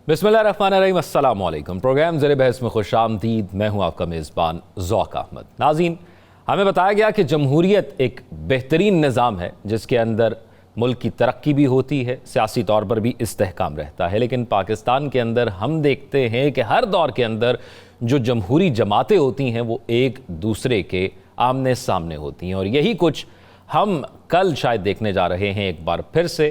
बिस्मिल्लाहिर्रहमानिर्रहीम, अस्सलाम वालेकुम। प्रोग्राम ज़ेरे बहस में खुशामदीद। मैं हूँ आपका मेज़बान ज़ौक़ अहमद। नाज़रीन, हमें बताया गया कि जमहूरियत एक बेहतरीन निज़ाम है जिसके अंदर मुल्क की तरक्की भी होती है, सियासी तौर पर भी इस्तेहकाम रहता है। लेकिन पाकिस्तान के अंदर हम देखते हैं कि हर दौर के अंदर जो जमहूरी जमातें होती हैं वो एक दूसरे के आमने सामने होती हैं, और यही कुछ हम कल शायद देखने जा रहे हैं। एक बार फिर से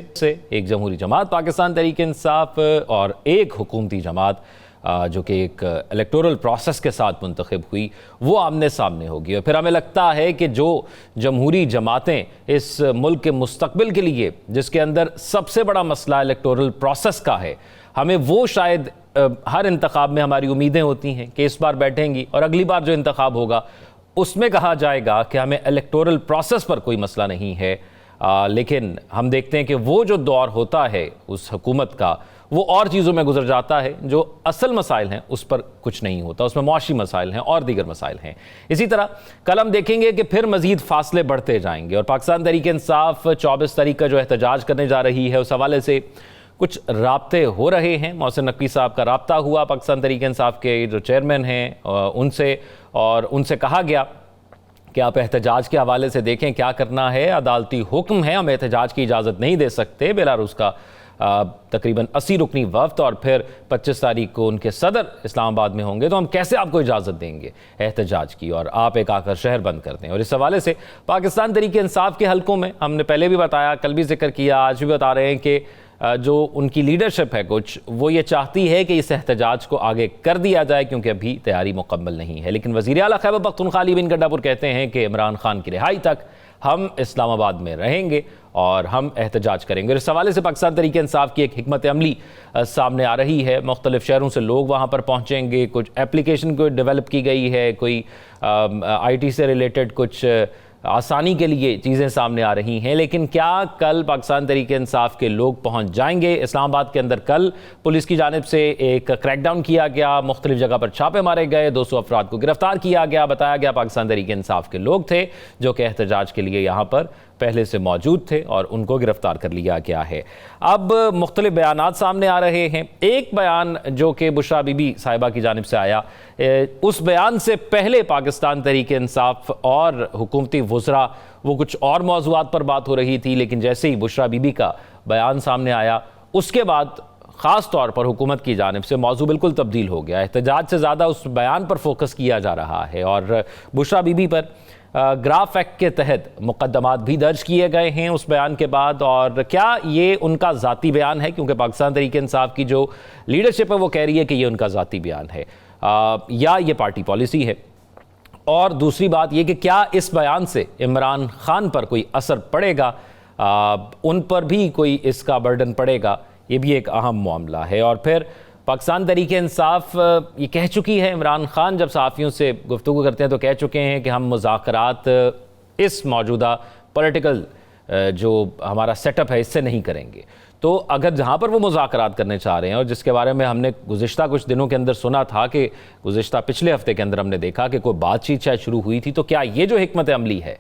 एक जमहूरी जमात पाकिस्तान तहरीक इंसाफ और एक हुकूमती जमात जो कि एक इलेक्टोरल प्रोसेस के साथ मुंतखब हुई, वो आमने सामने होगी। और फिर हमें लगता है कि जो जमहूरी जमातें इस मुल्क के मुस्तकबिल के लिए, जिसके अंदर सबसे बड़ा मसला इलेक्टोरल प्रोसेस का है, हमें वो शायद हर इंतखाब में हमारी उम्मीदें होती हैं कि इस बार बैठेंगी और अगली बार जो इंतखाब होगा उसमें कहा जाएगा कि हमें इलेक्टोरल प्रोसेस पर कोई मसला नहीं है। लेकिन हम देखते हैं कि वो जो दौर होता है उस हुकूमत का, वो और चीज़ों में गुजर जाता है। जो असल मसाइल हैं उस पर कुछ नहीं होता, उसमें मुआशी मसाइल हैं और दीगर मसाइल हैं। इसी तरह कल हम देखेंगे कि फिर मज़ीद फासले बढ़ते जाएंगे और पाकिस्तान तहरीक इंसाफ 24 तारीख का जो एहतजाज करने जा रही है, उस हवाले से कुछ राब्ते हो रहे हैं। मोहसिन नकवी साहब का राब्ता हुआ पाकिस्तान तहरीक इंसाफ के जो चेयरमैन हैं उनसे, और उनसे कहा गया कि आप एहतजाज के हवाले से देखें क्या करना है, अदालती हुक्म है, हम एहतजाज की इजाज़त नहीं दे सकते। बेलारूस का तकरीबन 80 रुकनी वफ्द और फिर 25 तारीख को उनके सदर इस्लामाबाद में होंगे, तो हम कैसे आपको इजाज़त देंगे एहतजाज की, और आप एक आकर शहर बंद कर दें। और इस हवाले से पाकिस्तान तहरीक इंसाफ के हलकों में हमने पहले भी बताया, कल भी जिक्र किया, आज भी बता रहे हैं कि जो उनकी लीडरशिप है कुछ, वो ये चाहती है कि इस एहतजाज को आगे कर दिया जाए क्योंकि अभी तैयारी मुकम्मल नहीं है। लेकिन वज़ीर आला खैबर पख्तूनख्वा अली बिन गंडापुर कहते हैं कि इमरान खान की रिहाई तक हम इस्लामाबाद में रहेंगे और हम एहतजाज करेंगे। इस हवाले से पाकिस्तान तहरीक इंसाफ की एक हिकमत अमली सामने आ रही है। मुख्तलिफ शहरों से लोग वहाँ पर पहुँचेंगे, कुछ एप्लीकेशन को डेवलप की गई है, कोई IT से रिलेटेड कुछ आसानी के लिए चीज़ें सामने आ रही हैं। लेकिन क्या कल पाकिस्तान तहरीक इंसाफ के लोग पहुंच जाएंगे? इस्लामाबाद के अंदर कल पुलिस की जानिब से एक क्रैकडाउन किया गया, मुख्तलिफ जगह पर छापे मारे गए, 200 अफराद को गिरफ्तार किया गया। बताया गया पाकिस्तान तहरीक इंसाफ के लोग थे जो कि एहतजाज के लिए यहाँ पर पहले से मौजूद थे और उनको गिरफ्तार कर लिया गया है। अब मुख्तलिफ बयानात सामने आ रहे हैं। एक बयान जो कि बुशरा बीबी साहिबा की जानिब से आया, उस बयान से पहले पाकिस्तान तहरीक इंसाफ और हुकूमती वुज़रा वो कुछ और मौज़ूआत पर बात हो रही थी, लेकिन जैसे ही बुशरा बीबी का बयान सामने आया उसके बाद ख़ास तौर पर हुकूमत की जानिब से मौजू बिल्कुल तब्दील हो गया। एहतजाज से ज़्यादा उस बयान पर फोकस किया जा रहा है और बुशरा बीबी पर ग्राफ एक्ट के तहत मुकदमात भी दर्ज किए गए हैं उस बयान के बाद। और क्या ये उनका ज़ाती बयान है, क्योंकि पाकिस्तान तहरीक इंसाफ की जो लीडरशिप है वो कह रही है कि ये उनका ज़ाती बयान है या ये पार्टी पॉलिसी है। और दूसरी बात ये कि क्या इस बयान से इमरान खान पर कोई असर पड़ेगा, उन पर भी कोई इसका बर्डन पड़ेगा, ये भी एक अहम मामला है। और फिर पाकिस्तान तहरीक इंसाफ ये कह चुकी है, इमरान खान जब सहाफ़ियों से गुफ्तगू करते हैं तो कह चुके हैं कि हम मुज़ाकरात इस मौजूदा पॉलिटिकल जो हमारा सेटअप है इससे नहीं करेंगे। तो अगर जहाँ पर वो मुज़ाकरात करने चाह रहे हैं, और जिसके बारे में हमने गुज़िश्ता कुछ दिनों के अंदर सुना था कि गुज़िश्ता पिछले हफ्ते के अंदर हमने देखा कि कोई बातचीत शायद शुरू हुई थी, तो क्या ये जो हिकमत अमली है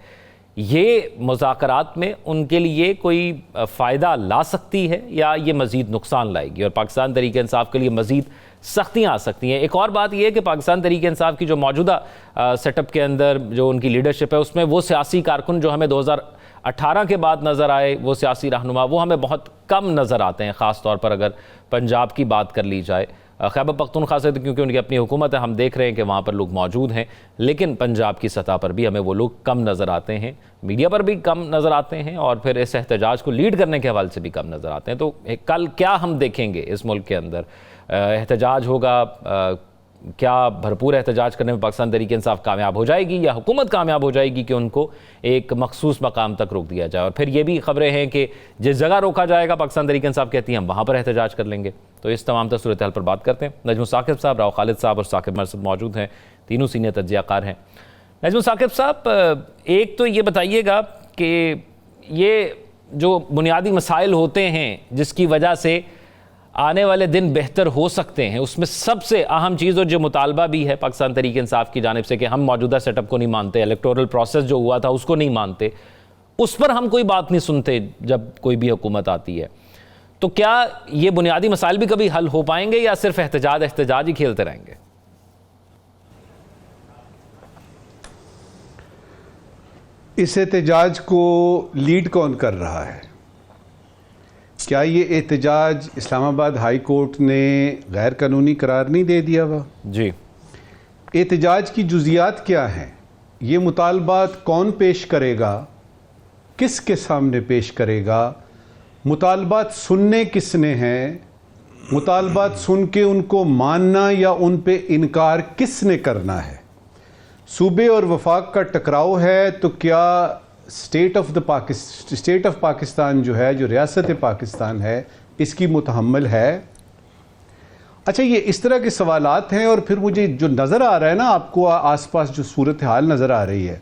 ये मुज़ाकरात में उनके लिए कोई फ़ायदा ला सकती है या ये मज़ीद नुकसान लाएगी और पाकिस्तान तहरीक इंसाफ के लिए मज़ीद सख्तियाँ आ सकती हैं? एक और बात यह है कि पाकिस्तान तहरीक इंसाफ की जो मौजूदा सेटअप के अंदर जो उनकी लीडरशिप है उसमें वो सियासी कारकुन जो हमें 2018 के बाद नज़र आए, वो सियासी रहनुमा, वो हमें बहुत कम नज़र आते हैं। ख़ास तौर पर अगर पंजाब की बात कर ली जाए, खैबर पख्तूनख्वा से तो क्योंकि उनकी अपनी हुकूमत है, हम देख रहे हैं कि वहाँ पर लोग मौजूद हैं, लेकिन पंजाब की सतह पर भी हमें वो लोग कम नज़र आते हैं, मीडिया पर भी कम नज़र आते हैं और फिर इस एहतजाज को लीड करने के हवाले से भी कम नज़र आते हैं। तो कल क्या हम देखेंगे इस मुल्क के अंदर? एहतजाज होगा, क्या भरपूर एहतजाज करने में पाकिस्तान तहरीक इंसाफ कामयाब हो जाएगी या हुकूमत कामयाब हो जाएगी कि उनको एक मखसूस मकाम तक रोक दिया जाए? और फिर ये भी खबरें हैं कि जिस जगह रोका जाएगा पाकिस्तान तहरीक इंसाफ कहती हैं हम वहाँ पर एहतजाज कर लेंगे। तो इस तमाम सूरत हाल पर बात करते हैं। नजमुल साकिब साहब, राव खालिद साहब और साकिब मरसद मौजूद हैं, तीनों सीनियर तज्ज़ियाकार हैं। नजमुल साकिब साहब, एक तो ये बताइएगा कि ये जो बुनियादी मसाइल होते हैं जिसकी वजह से आने वाले दिन बेहतर हो सकते हैं, उसमें सबसे अहम चीज़ और जो मुतालबा भी है पाकिस्तान तहरीक इंसाफ की जानिब से कि हम मौजूदा सेटअप को नहीं मानते, इलेक्टोरल प्रोसेस जो हुआ था उसको नहीं मानते, उस पर हम कोई बात नहीं सुनते जब कोई भी हुकूमत आती है। तो क्या ये बुनियादी मसाइल भी कभी हल हो पाएंगे या सिर्फ एहतजाज ही खेलते रहेंगे? इस एहतजाज को लीड कौन कर रहा है? क्या ये एहतजाज इस्लामाबाद हाई कोर्ट ने गैर कानूनी करार नहीं दे दिया हुआ? जी। एहतजाज की जुजियात क्या हैं? ये मुतालबात कौन पेश करेगा, किसके सामने पेश करेगा, मुतालबात सुनने किसने हैं, मुतालबात सुन के उनको मानना या उन पे इनकार किसने करना है? सूबे और वफाक का टकराव है तो क्या स्टेट ऑफ पाकिस्तान जो है, जो रियासत पाकिस्तान है, इसकी मुतहम्मिल है? अच्छा, ये इस तरह के सवालात हैं। और फिर मुझे जो नज़र आ रहा है ना, आपको आसपास जो सूरत हाल नज़र आ रही है,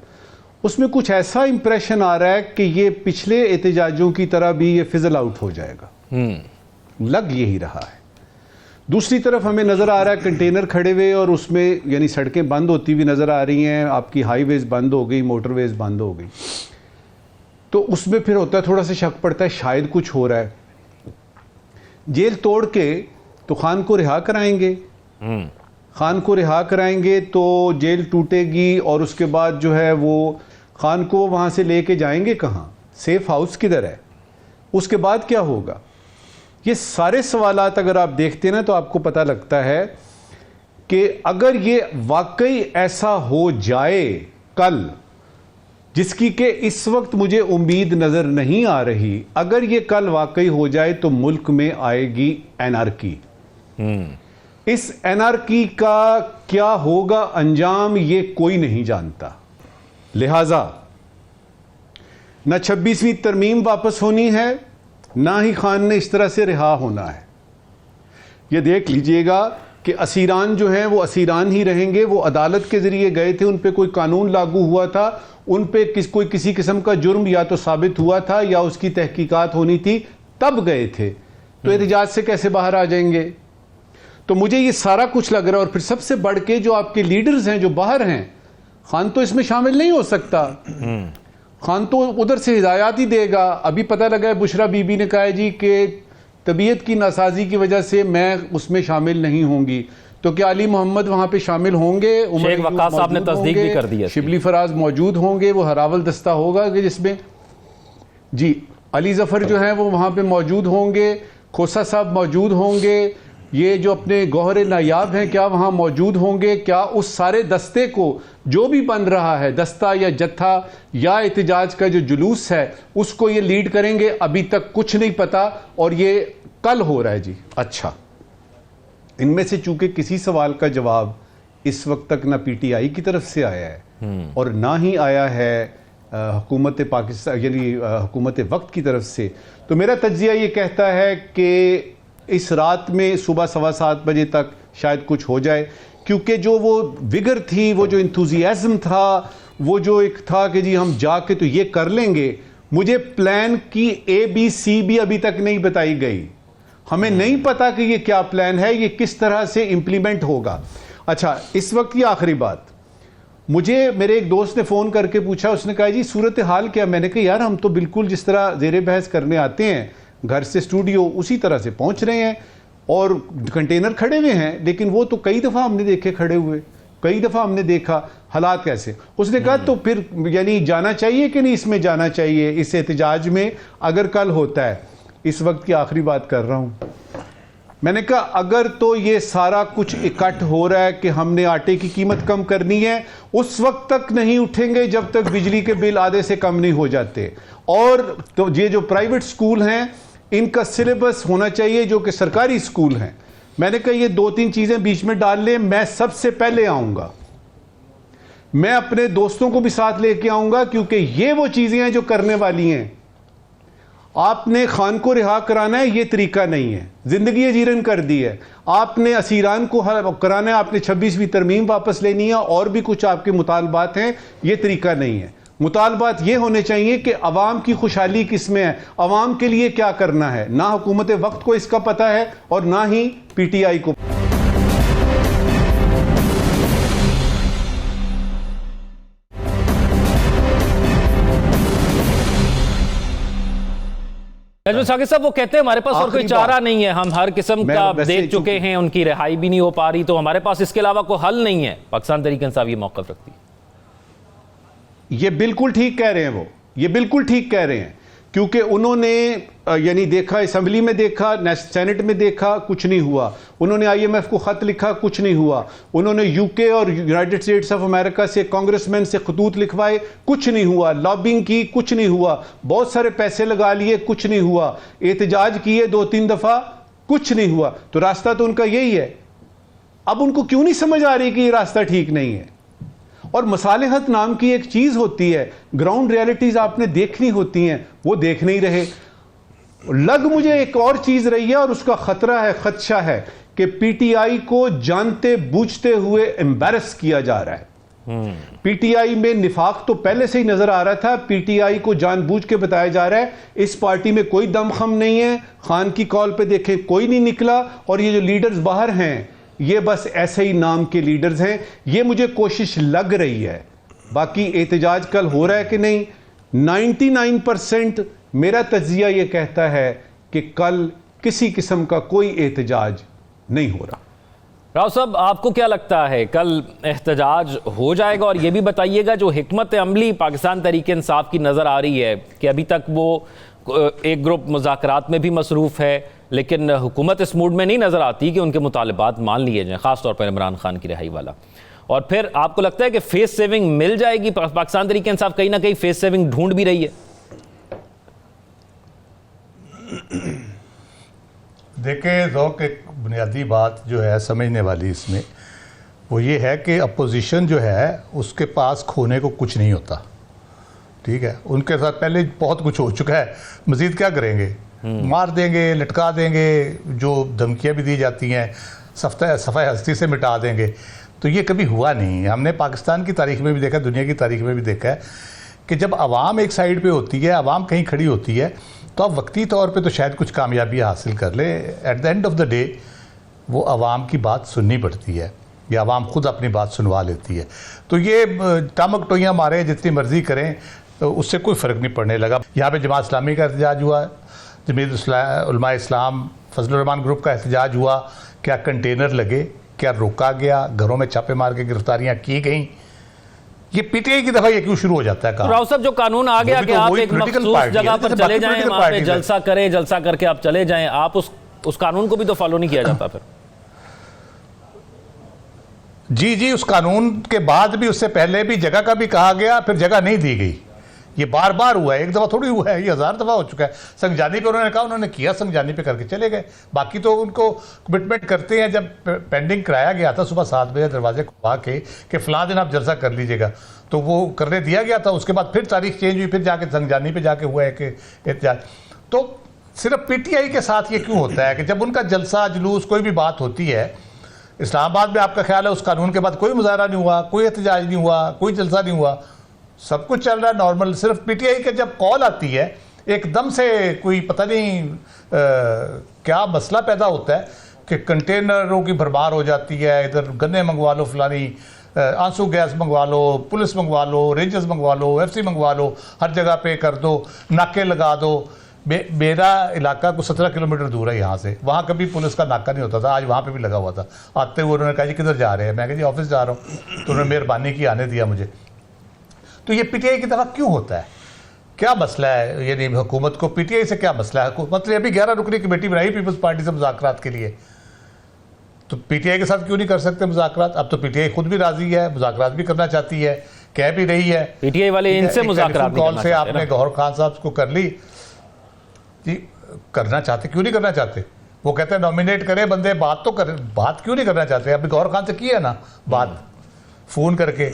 उसमें कुछ ऐसा इंप्रेशन आ रहा है कि ये पिछले एहतजाजों की तरह भी ये फिजल आउट हो जाएगा। लग यही रहा है। दूसरी तरफ हमें नज़र आ रहा है कंटेनर खड़े हुए और उसमें यानी सड़कें बंद होती हुई नज़र आ रही हैं, आपकी हाईवेज बंद हो गई, मोटरवेज बंद हो गई, तो उसमें फिर होता है थोड़ा सा शक पड़ता है शायद कुछ हो रहा है। जेल तोड़ के तो खान को रिहा कराएंगे, खान को रिहा कराएंगे तो जेल टूटेगी और उसके बाद जो है वो खान को वहाँ से लेके जाएंगे कहाँ? सेफ हाउस किधर है? उसके बाद क्या होगा? ये सारे सवालात अगर आप देखते हैं ना तो आपको पता लगता है कि अगर ये वाकई ऐसा हो जाए कल, जिसकी के इस वक्त मुझे उम्मीद नज़र नहीं आ रही, अगर ये कल वाकई हो जाए तो मुल्क में आएगी एनार्की। इस एनार्की का क्या होगा अंजाम, ये कोई नहीं जानता। लिहाजा न 26वीं तरमीम वापस होनी है, ना ही खान ने इस तरह से रिहा होना है। ये देख लीजिएगा कि असीरान जो हैं वो असीरान ही रहेंगे। वो अदालत के जरिए गए थे, उन पे कोई कानून लागू हुआ था, उन पे कोई किसी किस्म का जुर्म या तो साबित हुआ था या उसकी तहकीकात होनी थी, तब गए थे। तो एहतजाज से कैसे बाहर आ जाएंगे? तो मुझे ये सारा कुछ लग रहा है। और फिर सबसे बढ़ के जो आपके लीडर्स हैं जो बाहर हैं, खान तो इसमें शामिल नहीं हो सकता। खान तो उधर से हिदायत ही देगा। अभी पता लगा है बुशरा बीबी ने कहा है जी कि तबीयत की नासाजी की वजह से मैं उसमें शामिल नहीं होंगी। तो क्या अली मोहम्मद वहां पे शामिल होंगे? शेख वक्कास साहब ने तस्दीक भी कर दी है। शिबली फराज मौजूद होंगे, वो हरावल दस्ता होगा कि जिसमें जी अली जफर जो है वो वहां पे मौजूद होंगे, खोसा साहब मौजूद होंगे, ये जो अपने गौहर नायाब हैं क्या वहाँ मौजूद होंगे? क्या उस सारे दस्ते को जो भी बन रहा है, दस्ता या जत्था या एहतजाज का जो जुलूस है, उसको ये लीड करेंगे? अभी तक कुछ नहीं पता और ये कल हो रहा है जी। अच्छा, इनमें से चूंकि किसी सवाल का जवाब इस वक्त तक ना पीटीआई की तरफ से आया है और ना ही आया है हुकूमत पाकिस्तान यानी हुकूमत वक्त की तरफ से, तो मेरा तज्जिया ये कहता है कि इस रात में सुबह 7:15 बजे तक शायद कुछ हो जाए। क्योंकि जो वो विगर थी, वो जो इंथुजियाज्म था, वो जो एक था कि जी हम जाके तो ये कर लेंगे, मुझे प्लान की ABC भी अभी तक नहीं बताई गई। हमें नहीं पता कि ये क्या प्लान है, ये किस तरह से इंप्लीमेंट होगा। अच्छा, इस वक्त की आखिरी बात, मुझे मेरे एक दोस्त ने फ़ोन करके पूछा, उसने कहा जी सूरत हाल क्या? मैंने कहा यार हम तो बिल्कुल जिस तरह ज़ेरे बहस करने आते हैं घर से स्टूडियो, उसी तरह से पहुंच रहे हैं और कंटेनर खड़े हुए हैं, लेकिन वो तो कई दफ़ा हमने देखे खड़े हुए, कई दफ़ा हमने देखा हालात कैसे। उसने कहा तो फिर यानी जाना चाहिए कि नहीं इसमें जाना चाहिए, इस एहतजाज में अगर कल होता है? इस वक्त की आखिरी बात कर रहा हूं। मैंने कहा अगर तो ये सारा कुछ इकट्ठ हो रहा है कि हमने आटे की कीमत कम करनी है, उस वक्त तक नहीं उठेंगे जब तक बिजली के बिल आधे से कम नहीं हो जाते। और तो ये जो प्राइवेट स्कूल हैं इनका सिलेबस होना चाहिए जो कि सरकारी स्कूल हैं। मैंने कहा ये 2-3 चीजें बीच में डाल लें, मैं सबसे पहले आऊंगा, मैं अपने दोस्तों को भी साथ लेके आऊंगा, क्योंकि ये वो चीजें हैं जो करने वाली हैं। आपने खान को रिहा कराना है, ये तरीका नहीं है, जिंदगी अजीरन कर दी है। आपने असीरान को कराना है, आपने 26वीं तरमीम वापस लेनी है, और भी कुछ आपके मुतालबात हैं, ये तरीका नहीं है। मुतालबात ये होने चाहिए कि अवाम की खुशहाली किसमें है, अवाम के लिए क्या करना है। ना हुकूमत वक्त को इसका पता है और ना ही PTI को। नजमुल साकिब साहब वो कहते हैं हमारे पास और कोई चारा नहीं है, हम हर किस्म का देख चुके हैं, उनकी रिहाई भी नहीं हो पा रही, तो हमारे पास इसके अलावा कोई हल नहीं है। पाकिस्तान तहरीक इंसाफ ये मौक़िफ़ रखती है। ये बिल्कुल ठीक कह रहे हैं वो, ये बिल्कुल ठीक कह रहे हैं, क्योंकि उन्होंने यानी देखा, असेंबली में देखा, सेनेट में देखा, कुछ नहीं हुआ। उन्होंने आईएमएफ को खत लिखा, कुछ नहीं हुआ। उन्होंने यूके और यूनाइटेड स्टेट्स ऑफ अमेरिका से कांग्रेसमैन से खतूत लिखवाए, कुछ नहीं हुआ। लॉबिंग की, कुछ नहीं हुआ। बहुत सारे पैसे लगा लिए, कुछ नहीं हुआ। एहतजाज किए 2-3 दफा, कुछ नहीं हुआ। तो रास्ता तो उनका यही है। अब उनको क्यों नहीं समझ आ रही कि ये रास्ता ठीक नहीं है? और मसालिहत नाम की एक चीज होती है, ग्राउंड रियलिटीज आपने देखनी होती हैं, वो देख नहीं रहे। लग मुझे एक और चीज रही है और उसका खतरा है, खदशा है कि पीटीआई को जानते बूझते हुए एम्बैरस किया जा रहा है। पीटीआई में निफाक तो पहले से ही नजर आ रहा था। पीटीआई को जानबूझ के बताया जा रहा है इस पार्टी में कोई दमखम नहीं है। खान की कॉल पे देखे कोई नहीं निकला, और ये जो लीडर्स बाहर हैं ये बस ऐसे ही नाम के लीडर्स हैं। ये मुझे कोशिश लग रही है। बाकी एहतजाज कल हो रहा है कि नहीं, 99% मेरा तज्जिया ये कहता है कि कल किसी किस्म का कोई एहतजाज नहीं हो रहा। राव साहब, आपको क्या लगता है कल एहतजाज हो जाएगा? और ये भी बताइएगा, जो हिकमत अमली पाकिस्तान तहरीक इंसाफ की नज़र आ रही है कि अभी तक वो एक ग्रुप मुज़ाकरात में भी मसरूफ़ है, लेकिन हुकूमत इस मूड में नहीं नज़र आती कि उनके मुतालबात मान लिए जाएँ, ख़ासतौर पर इमरान खान की रिहाई वाला। और फिर आपको लगता है कि फेस सेविंग मिल जाएगी? पाकिस्तान तहरीक इंसाफ कहीं ना कहीं फेस सेविंग ढूंढ भी रही है। देखिए ज़ौक़, एक बुनियादी बात जो है समझने वाली इसमें, वो ये है कि अपोजिशन जो है उसके पास खोने को कुछ नहीं होता। ठीक है, उनके साथ पहले बहुत कुछ हो चुका है, मज़ीद क्या करेंगे? मार देंगे, लटका देंगे, जो धमकियाँ भी दी जाती हैं सफ़ाई हस्ती से मिटा देंगे। तो ये कभी हुआ नहीं। हमने पाकिस्तान की तारीख में भी देखा, दुनिया की तारीख में भी देखा है कि जब आवाम एक साइड पे होती है, आवाम कहीं खड़ी होती है, तो अब वक्ती तौर पे तो शायद कुछ कामयाबी हासिल कर ले, at the end of the day वो आवाम की बात सुननी पड़ती है, या आवाम खुद अपनी बात सुनवा लेती है। तो ये टामक टोइयाँ मारे जितनी मर्जी करें, तो उससे कोई फ़र्क नहीं पड़ने लगा। यहाँ पे जमात इस्लामी का एहतजाज हुआ, जमीयत उलमा इस्लाम फजलुर रहमान ग्रुप का एहतजाज हुआ, क्या कंटेनर लगे, क्या रोका गया, घरों में छापे मार के गिरफ्तारियाँ की गई। ये पीटीआई की दफा ये क्यों शुरू हो जाता है? राव साहब, जो कानून आ गया कि आप एक मखसूस जगह पर चले जाएं, वहां पे जलसा करें, जलसा करके आप चले जाएं, आप उस कानून को भी तो फॉलो नहीं किया जाता फिर? जी, उस कानून के बाद भी, उससे पहले भी जगह का भी कहा गया, फिर जगह नहीं दी गई। ये बार बार हुआ है, एक दफ़ा थोड़ी हुआ है, ये 1000 दफ़ा हो चुका है। संगजानी पे उन्होंने कहा, उन्होंने किया, संगजानी पे करके चले गए। बाकी तो उनको कमिटमेंट करते हैं। जब पेंडिंग कराया गया था सुबह 7 बजे दरवाजे खुलवा के कि फ़लाँ दिन आप जलसा कर लीजिएगा, तो वो करने दिया गया था। उसके बाद फिर तारीख चेंज हुई, फिर जाके संगजानी पे जाके हुआ है कि एहतजाज। तो सिर्फ पीटीआई के साथ ये क्यों होता है कि जब उनका जलसा जुलूस कोई भी बात होती है, इस्लामाबाद में आपका ख्याल है उस कानून के बाद कोई मुजाहरा नहीं हुआ, कोई एहतजाज नहीं हुआ, कोई जलसा नहीं हुआ, सब कुछ चल रहा है नॉर्मल। सिर्फ पीटीआई के जब कॉल आती है एकदम से कोई पता नहीं क्या मसला पैदा होता है कि कंटेनरों की भरमार हो जाती है, इधर गन्ने मंगवा लो, फलानी आंसू गैस मंगवा लो, पुलिस मंगवा लो, रेंजर्स मंगवा लो, एफसी मंगवा लो, हर जगह पे कर दो, नाके लगा दो। मेरा इलाका कुछ 17 किलोमीटर दूर है यहाँ से, वहाँ कभी पुलिस का नाका नहीं होता था, आज वहाँ पे भी लगा हुआ था। आते हुए उन्होंने कहा जी किधर जा रहे हैं? मैं कहा जी ऑफिस जा रहा हूँ। तो उन्होंने मेहरबानी की, आने दिया मुझे। तो ये पीटीआई की तरफ क्यों होता है? क्या मसला है? यानी हुकूमत को पीटीआई से क्या मसला है? हुकूमत ने अभी 11 रुकनी कमेटी बनाई पीपल्स पार्टी से मुज़ाकरात के लिए, तो पीटीआई के साथ क्यों नहीं कर सकते मुज़ाकरात? अब तो पीटीआई खुद भी राजी है, मुज़ाकरात भी करना चाहती है, कह भी रही है। पीटीआई वाले इनसे मुज़ाकरात कॉल से आपने गौहर खान साहब को कर ली जी, करना चाहते, क्यों नहीं करना चाहते? वो कहते हैं नॉमिनेट करें बंदे, बात तो करें, बात क्यों नहीं करना चाहते? अभी गौहर खान से की है ना बात, फ़ोन करके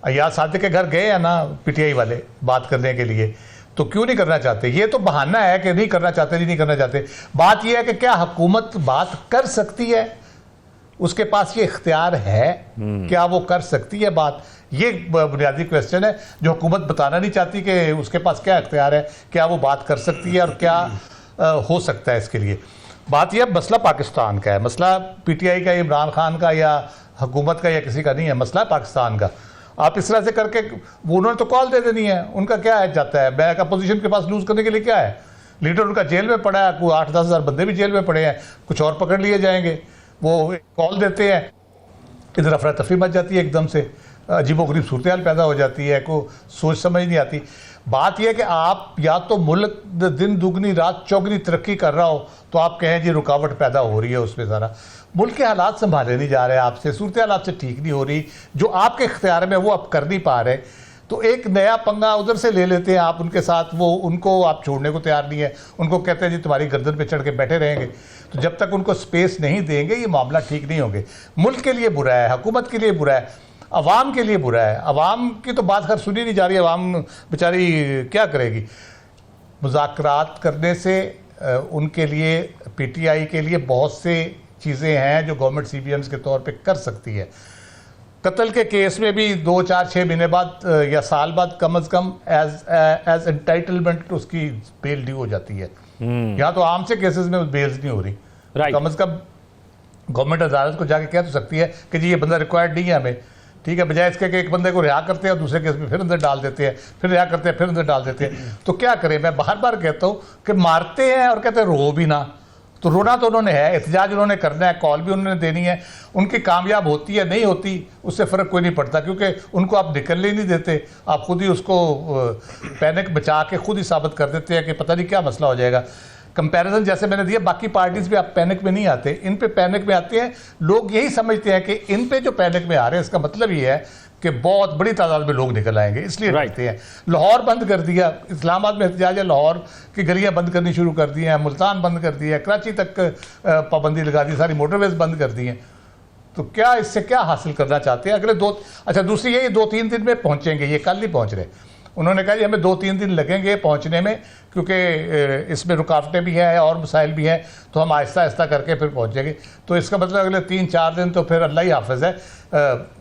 अय्याज सादिक के घर गए हैं ना पीटीआई वाले बात करने के लिए, तो क्यों नहीं करना चाहते? ये तो बहाना है कि नहीं करना चाहते, नहीं करना चाहते। बात यह है कि क्या हुकूमत बात कर सकती है? उसके पास ये इख्तियार है, क्या वो कर सकती है बात? ये बुनियादी क्वेश्चन है जो हुकूमत बताना नहीं चाहती कि उसके पास क्या इख्तियार है, क्या वो बात कर सकती है और क्या हो सकता है इसके लिए। बात यह मसला पाकिस्तान का है, मसला पीटीआई का, इमरान खान का या हुकूमत का या किसी का नहीं है, मसला पाकिस्तान का। आप इस तरह से करके, वो उन्होंने तो कॉल दे देनी है, उनका क्या है जाता है, बैक अपोजिशन के पास लूज करने के लिए क्या है? लीडर उनका जेल में पड़ा है, कोई 8-10 हज़ार बंदे भी जेल में पड़े हैं, कुछ और पकड़ लिए जाएंगे। वो कॉल देते हैं, इधर अफरा तफरी मच जाती है, एकदम से अजीबोगरीब सूरत हाल पैदा हो जाती है, को सोच समझ नहीं आती। बात यह है कि आप या तो मुल्क दिन दुगनी रात चौगनी तरक्की कर रहा हो तो आप कहें जी रुकावट पैदा हो रही है उसमें, ज़रा मुल्क के हालात संभाले नहीं जा रहे आपसे, सूरत हाल आपसे ठीक नहीं हो रही, जो आपके इख्तियार में वो आप कर नहीं पा रहे, तो एक नया पंगा उधर से ले लेते हैं आप उनके साथ, वो उनको आप छोड़ने को तैयार नहीं है, उनको कहते हैं जी तुम्हारी गर्दन पे चढ़ के बैठे रहेंगे। तो जब तक उनको स्पेस नहीं देंगे ये मामला ठीक नहीं होंगे। मुल्क के लिए बुरा है, हुकूमत के लिए बुरा है, अवाम के लिए बुरा है। अवाम की तो बात खैर सुनी नहीं जा रही, अवाम बेचारी क्या करेगी। मुज़ाकरात करने से उनके लिए, पीटीआई के लिए बहुत से चीज़ें हैं जो गवर्नमेंट CBMs के तौर पे कर सकती है। कत्ल के केस में भी 2, 4, 6 महीने बाद या साल बाद कम अज़ कम एज एंटाइटलमेंट उसकी बेल ड्यू हो जाती है। यहाँ तो आम से केसेस में बेल्स नहीं हो रही, कम अज़ कम गवर्नमेंट अदालत को जाके कह तो सकती है कि जी ये बंदा रिक्वायर्ड नहीं है हमें, ठीक है, बजाय इसके कि एक बंदे को रिहा करते हैं और दूसरे केस में फिर अंदर डाल देते हैं, फिर रिहा करते हैं, फिर अंदर डाल देते हैं। तो क्या करें, मैं बार बार कहता हूँ कि मारते हैं और कहते हैं रो भी ना, तो रोना तो उन्होंने है, एहतजाज उन्होंने करना है, कॉल भी उन्होंने देनी है, उनकी कामयाब होती है नहीं होती उससे फ़र्क कोई नहीं पड़ता, क्योंकि उनको आप निकलने ही नहीं देते, आप खुद ही उसको पैनिक बचा के खुद ही साबित कर देते हैं कि पता नहीं क्या मसला हो जाएगा। कंपैरिजन जैसे मैंने दिया, बाकी पार्टीज पे आप पैनिक में नहीं आते, इन पे पैनिक में आते हैं। लोग यही समझते हैं कि इन पे जो पैनिक में आ रहे हैं इसका मतलब ये है कि बहुत बड़ी तादाद में लोग निकल आएंगे, इसलिए डरते हैं। लाहौर बंद कर दिया, इस्लामाबाद में एहतजाज है, लाहौर की गलियां बंद करनी शुरू कर दी हैं, मुल्तान बंद कर दिया, कराची तक पाबंदी लगा दी, सारी मोटरवेज बंद कर दी हैं। तो क्या इससे क्या हासिल करना चाहते हैं अगले दूसरी ये 2-3 दिन में पहुंचेंगे, ये कल नहीं पहुंच रहे। उन्होंने कहा जी हमें 2-3 दिन लगेंगे पहुंचने में, क्योंकि इसमें रुकावटें भी हैं और मसाइल भी हैं, तो हम आहिस्ता आहिस्ता करके फिर पहुंचेंगे। तो इसका मतलब अगले 3-4 दिन तो फिर अल्लाह ही हाफिज़ है,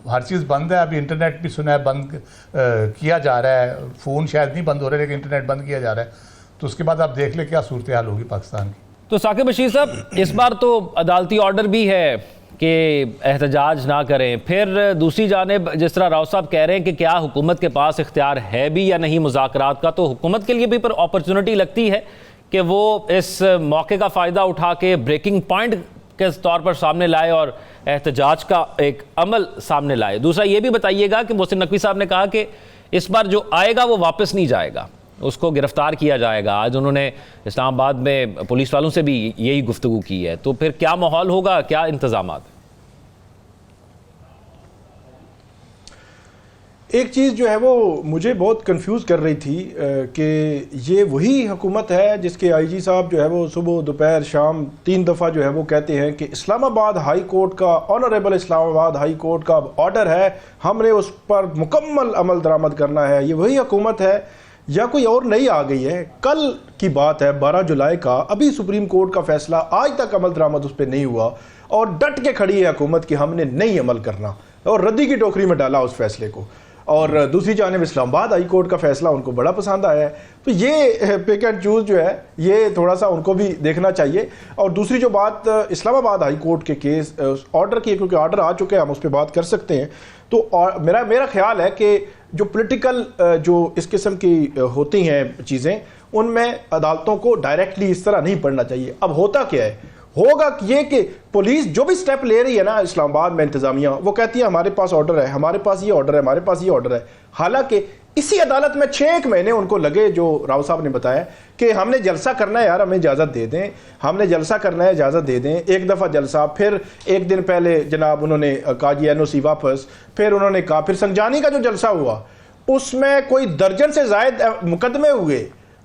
हर चीज़ बंद है। अभी इंटरनेट भी सुना है बंद किया जा रहा है, फ़ोन शायद नहीं बंद हो रहे लेकिन इंटरनेट बंद किया जा रहा है। तो उसके बाद आप देख लें क्या सूरत हाल होगी पाकिस्तान की। तो साकिब बशीर साहब, इस बार तो अदालती ऑर्डर भी है कि एहतजाज ना करें, फिर दूसरी जानिब जिस तरह राव साहब कह रहे हैं कि क्या हुकूमत के पास इख्तियार है भी या नहीं मुज़ाकरात का, तो हुकूमत के लिए भी पर अपॉर्चुनिटी लगती है कि वो इस मौके का फ़ायदा उठा के ब्रेकिंग पॉइंट के तौर पर सामने लाए और एहतजाज का एक अमल सामने लाए। दूसरा ये भी बताइएगा कि मोहसिन नकवी साहब ने कहा कि इस बार जो आएगा वो वापस नहीं जाएगा, उसको गिरफ्तार किया जाएगा। आज उन्होंने इस्लामाबाद में पुलिस वालों से भी यही गुफ्तगू की है, तो फिर क्या माहौल होगा, क्या इंतजामात? एक चीज़ जो है वो मुझे बहुत कंफ्यूज कर रही थी कि ये वही हुकूमत है जिसके IG साहब जो है वो सुबह दोपहर शाम 3 दफ़ा जो है वो कहते हैं कि इस्लामाबाद हाई कोर्ट का, ऑनरेबल इस्लामाबाद हाई कोर्ट का ऑर्डर है, हमने उस पर मुकम्मल अमल दरामद करना है। ये वही हुकूमत है या कोई और नई आ गई है? कल की बात है 12 जुलाई का, अभी सुप्रीम कोर्ट का फैसला, आज तक अमल दरामद उस पर नहीं हुआ और डट के खड़ी है हुकूमत कि हमने नहीं अमल करना, और रद्दी की टोकरी में डाला उस फैसले को। और दूसरी जानिब इस्लामाबाद हाई कोर्ट का फैसला उनको बड़ा पसंद आया है। तो ये पिक एंड चूज जो है ये थोड़ा सा उनको भी देखना चाहिए। और दूसरी जो बात इस्लामाबाद हाई कोर्ट के केस ऑर्डर की, क्योंकि ऑर्डर आ चुके हैं हम उस पर बात कर सकते हैं। तो मेरा ख्याल है कि जो पॉलिटिकल जो इस किस्म की होती हैं चीज़ें, उनमें अदालतों को डायरेक्टली इस तरह नहीं पढ़ना चाहिए। अब होता क्या है, होगा ये कि पुलिस जो भी स्टेप ले रही है ना इस्लामाबाद में इंतजामिया, वो कहती है हमारे पास ऑर्डर है, हमारे पास ये ऑर्डर है, हमारे पास ये ऑर्डर है। हालांकि इसी अदालत में 6 महीने उनको लगे, जो राव साहब ने बताया कि हमने जलसा करना है यार, हमें इजाज़त दे दें, हमने जलसा करना है, इजाज़त दे दें। एक दफ़ा जलसा, फिर एक दिन पहले जनाब उन्होंने कहा जी NOC वापस, फिर उन्होंने कहा, फिर संजानी का जो जलसा हुआ उसमें कोई दर्जन से ज़ायद मुकदमे हुए,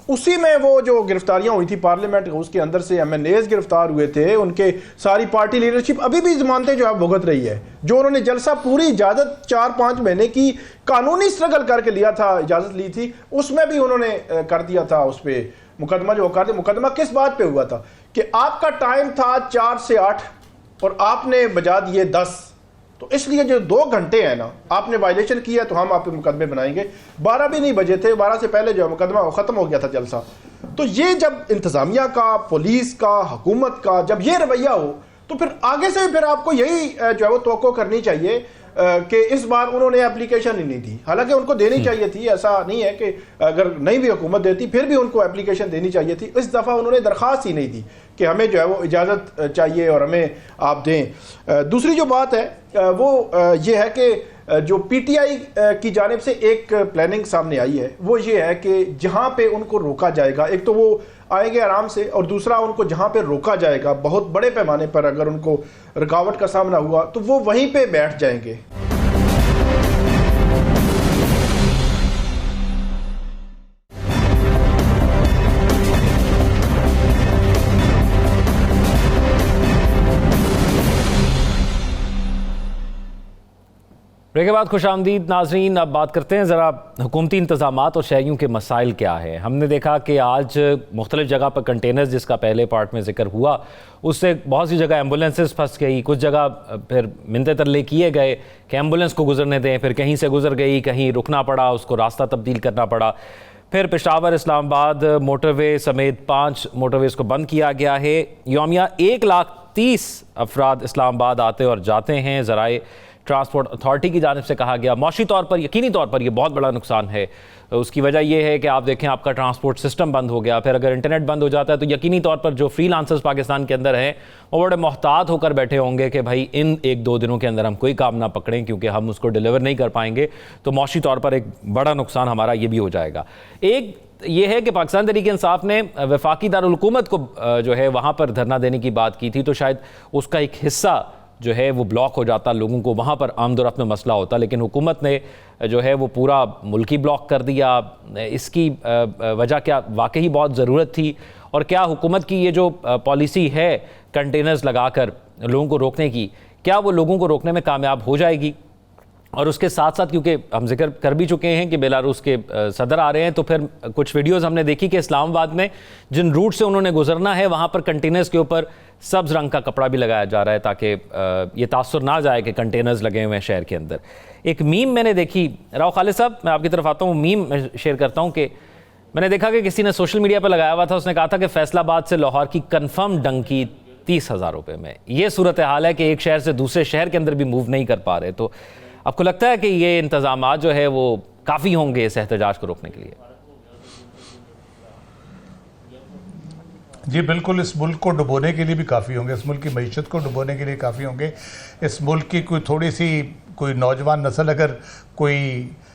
उसी में वो जो गिरफ्तारियां हुई थी पार्लियामेंट उसके अंदर से MNAs गिरफ्तार हुए थे, उनके सारी पार्टी लीडरशिप अभी भी जमानतें जो है भुगत रही है। जो उन्होंने जलसा पूरी इजाज़त 4-5 महीने की कानूनी स्ट्रगल करके लिया था, इजाज़त ली थी, उसमें भी उन्होंने कर दिया था उस पर मुकदमा जो कर दिया। मुकदमा किस बात पर हुआ था कि आपका टाइम था 4 से 8 और आपने बजा दिए 10, तो इसलिए जो 2 घंटे हैं ना आपने वायलेशन किया तो हम आप पे मुकदमे बनाएंगे। 12 भी नहीं बजे थे, 12 से पहले जो मुकदमा ख़त्म हो गया था जलसा। तो ये जब इंतज़ामिया का, पुलिस का, हुकूमत का जब ये रवैया हो तो फिर आगे से फिर आपको यही जो है वो तवक्को करनी चाहिए कि इस बार उन्होंने एप्लीकेशन ही नहीं दी। हालांकि उनको देनी चाहिए थी, ऐसा नहीं है कि अगर नहीं भी हुकूमत देती फिर भी उनको एप्लीकेशन देनी चाहिए थी। इस दफ़ा उन्होंने दरख्वास्त ही नहीं दी कि हमें जो है वो इजाज़त चाहिए और हमें आप दें। दूसरी जो बात है वो ये है कि जो पीटीआई की जानिब से एक प्लानिंग सामने आई है वो ये है कि जहाँ पे उनको रोका जाएगा, एक तो वो आएंगे आराम से, और दूसरा उनको जहाँ पे रोका जाएगा बहुत बड़े पैमाने पर अगर उनको रुकावट का सामना हुआ तो वो वहीं पे बैठ जाएंगे। ब्रेक के बाद खुशामदीद नाजरीन। अब बात करते हैं ज़रा हुकूमती इंतज़ामात और शहरियों के मसाइल क्या है। हमने देखा कि आज मुख्तलिफ जगह पर कंटेनर्स, जिसका पहले पार्ट में जिक्र हुआ, उससे बहुत सी जगह एम्बुलेंसेस फंस गई, कुछ जगह फिर मिन्नतें तरले किए गए कि एम्बुलेंस को गुजरने दें, फिर कहीं से गुजर गई, कहीं रुकना पड़ा, उसको रास्ता तब्दील करना पड़ा। फिर पेशावर इस्लामाबाद मोटरवे समेत 5 मोटरवेज़ को बंद किया गया है। यौमिया 1,30,000 अफराद इस्लामाबाद आते और जाते हैं। ज़राए ट्रांसपोर्ट अथॉरिटी की जानिब से कहा गया मौशी तौर पर, यकीनी तौर पर, यह बहुत बड़ा नुकसान है। उसकी वजह यह है कि आप देखें आपका ट्रांसपोर्ट सिस्टम बंद हो गया, फिर अगर इंटरनेट बंद हो जाता है तो यकीनी तौर पर जो फ्रीलांसर्स पाकिस्तान के अंदर हैं वो बड़े मोहतात होकर बैठे होंगे कि भाई इन 1-2 दिनों के अंदर हम कोई काम ना पकड़ें क्योंकि हम उसको डिलीवर नहीं कर पाएंगे, तो मौशी तौर पर एक बड़ा नुकसान हमारा ये भी हो जाएगा। एक ये है कि पाकिस्तान तहरीक-ए-इंसाफ ने वफाकी दारुल हुकूमत को जो है वहाँ पर धरना देने की बात की थी, तो शायद उसका एक हिस्सा जो है वो ब्लॉक हो जाता, लोगों को वहाँ पर आमदोरफ्त में मसला होता, लेकिन हुकूमत ने जो है वो पूरा मुल्क ही ब्लॉक कर दिया। इसकी वजह क्या वाकई बहुत ज़रूरत थी, और क्या हुकूमत की ये जो पॉलिसी है कंटेनर्स लगाकर लोगों को रोकने की, क्या वो लोगों को रोकने में कामयाब हो जाएगी? और उसके साथ साथ क्योंकि हम जिक्र कर भी चुके हैं कि बेलारूस के सदर आ रहे हैं, तो फिर कुछ वीडियोस हमने देखी कि इस्लामाबाद में जिन रूट से उन्होंने गुजरना है वहाँ पर कंटेनर्स के ऊपर सब्ज़ रंग का कपड़ा भी लगाया जा रहा है ताकि ये तासुर ना जाए कि कंटेनर्स लगे हुए हैं शहर के अंदर। एक मीम मैंने देखी, राव खालिद साहब मैं आपकी तरफ आता हूँ, मीम मैं शेयर करता हूँ कि मैंने देखा कि किसी ने सोशल मीडिया पर लगाया हुआ था, उसने कहा था कि फैसलाबाद से लाहौर की कन्फर्म डंकी 30,000 रुपये में। ये सूरत हाल है कि एक शहर से दूसरे शहर के अंदर भी मूव नहीं कर पा रहे। तो आपको लगता है कि ये इंतजामात जो है वो काफ़ी होंगे इस एहतजाज को रोकने के लिए? जी बिल्कुल, इस मुल्क को डुबोने के लिए भी काफ़ी होंगे, इस मुल्क की मईशत को डुबोने के लिए काफ़ी होंगे। इस मुल्क की कोई थोड़ी सी कोई नौजवान नस्ल अगर कोई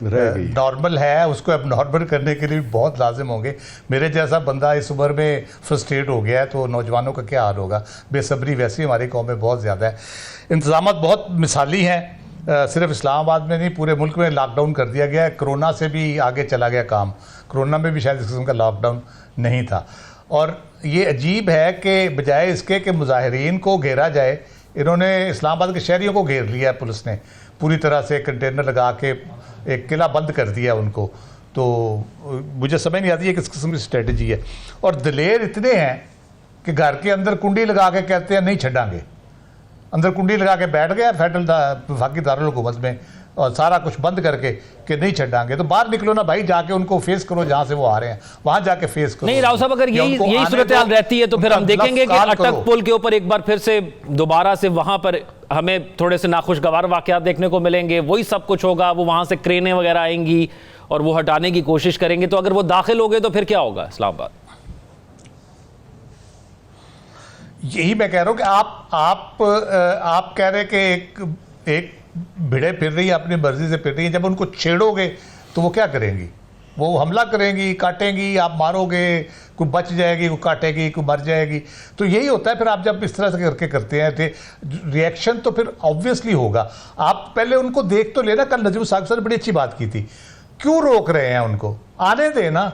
नॉर्मल है, उसको अब नॉर्मल करने के लिए भी बहुत लाजिम होंगे। मेरे जैसा बंदा इस उम्र में फ्रस्ट्रेट हो गया है तो नौजवानों का क्या हाल होगा। बेसब्री वैसे ही हमारी कौम में बहुत ज़्यादा है। इंतज़ामात बहुत मिसाली हैं, सिर्फ इस्लामाबाद में नहीं पूरे मुल्क में लॉकडाउन कर दिया गया है। कोरोना से भी आगे चला गया काम, कोरोना में भी शायद इस किस्म का लॉकडाउन नहीं था। और ये अजीब है कि बजाय इसके कि मुजाहिरीन को घेरा जाए, इन्होंने इस्लामाबाद के शहरियों को घेर लिया है। पुलिस ने पूरी तरह से कंटेनर लगा के एक किला बंद कर दिया उनको। तो मुझे समझ नहीं आती है किस किस्म की स्ट्रेटजी है। और दलेर इतने हैं कि घर के अंदर कुंडी लगा के कहते हैं नहीं छड़ांगे, अंदर कुंडी लगा के बैठ गया वफाकी दारुल हुकूमत में, और सारा कुछ बंद करके कि नहीं छड़ांगे। तो बाहर निकलो ना भाई, जाके उनको फेस करो जहां से वो आ रहे हैं, वहां जाके फेस करो। नहीं राव साहब, अगर यही सूरत हाल रहती है तो फिर हम देखेंगे कि अटक पुल के ऊपर एक बार फिर से दोबारा से वहां पर हमें थोड़े से नाखुशगवार वाकयात देखने को मिलेंगे। वही सब कुछ होगा, वो वहां से क्रेनें वगैरह आएंगी और वो हटाने की कोशिश करेंगे। तो अगर वो दाखिल हो गए तो फिर क्या होगा इस्लामाबाद? यही मैं कह रहा हूँ कि आप कह रहे कि एक भिड़े फिर रही है, अपनी मर्जी से फिर रही है। जब उनको छेड़ोगे तो वो क्या करेंगी? वो हमला करेंगी, काटेंगी, आप मारोगे, कोई बच जाएगी, कोई काटेगी, कोई मर जाएगी। तो यही होता है फिर आप जब इस तरह से करके करते हैं रिएक्शन तो फिर ऑब्वियसली होगा। आप पहले उनको देख तो लेना। कल नजीब साहब ने बड़ी अच्छी बात की थी, क्यों रोक रहे हैं उनको? आने देना,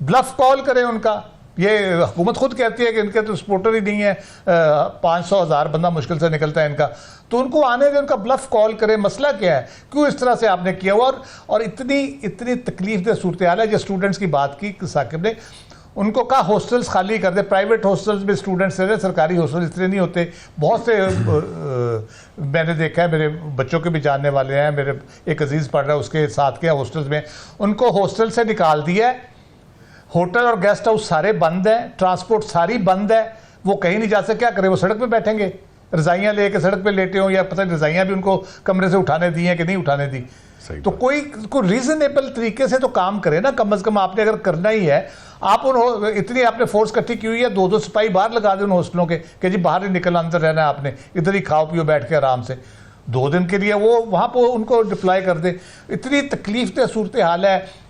ब्लफ कॉल करें उनका। ये हुकूमत खुद कहती है कि इनके तो सपोर्टर ही नहीं है, 500,000 बंदा मुश्किल से निकलता है इनका, तो उनको आने दें, उनका ब्लफ कॉल करें। मसला क्या है, क्यों इस तरह से आपने किया हुआ? और इतनी तकलीफ दे सूरत हाल है। जो स्टूडेंट्स की बात की साकिब ने, उनको कहा हॉस्टल्स खाली कर दे। प्राइवेट हॉस्टल्स में स्टूडेंट्स रह रहे, सरकारी हॉस्टल इतने नहीं होते। बहुत से मैंने देखा है, मेरे बच्चों के भी जानने वाले हैं, मेरे एक अजीज़ पढ़ रहा है, उसके साथ के हॉस्टल्स में उनको हॉस्टल से निकाल दिया है। होटल और गेस्ट हाउस सारे बंद हैं, ट्रांसपोर्ट सारी बंद है। वो कहीं नहीं जा सकते, क्या करें, वो सड़क पे बैठेंगे, रजाइयाँ लेके सड़क पे लेटे हों, या पता नहीं रजाइयाँ भी उनको कमरे से उठाने दी हैं कि नहीं उठाने दी। तो कोई रीजनेबल तरीके से तो काम करे ना, कम से कम आपने अगर करना ही है, आप उन इतनी आपने फोर्स इकट्ठी की हुई है, 2-2 सिपाही बाहर लगा दे उन हॉस्टलों के कि जी बाहर ही निकलना, अंदर रहना है आपने, इधर ही खाओ पियो बैठ के आराम से, 2 दिन के लिए वो वहाँ पर उनको डिप्लॉय कर दे। इतनी तकलीफ दह सूरत हाल है